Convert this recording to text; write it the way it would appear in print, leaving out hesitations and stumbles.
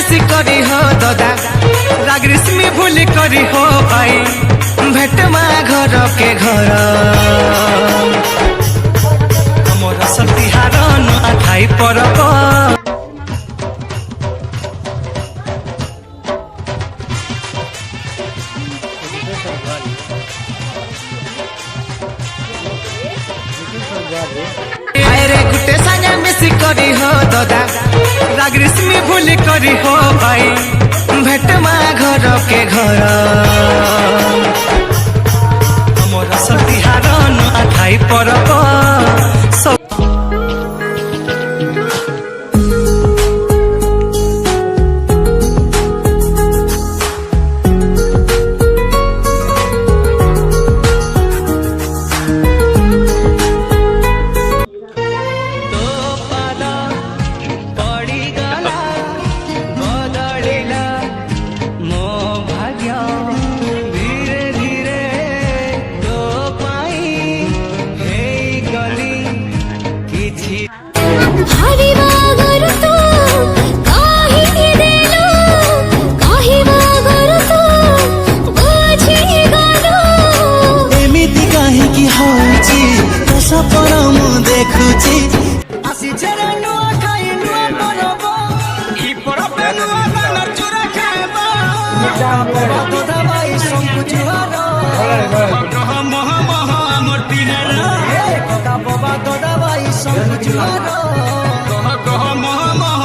मिसी करी हो दादा राग रेशमी भूल करी हो भाई भेटमा घर के घर मोर सतिहार नुआखाई परब रे गुटे संगे मिसी करी हो दादा राग रेशमी भूल करी हो भाई भेटमा घर के घर मोर सतिहार नुआखाई परब देखुची आसी जरा नुआ खाई नुआ परब ई परब नुआ बानर चुरा खाबा तो दबाई संकु जुहार कह मह मह मोर पिनारा कका बाबा तो दबाई संकु जुहार कह मह मह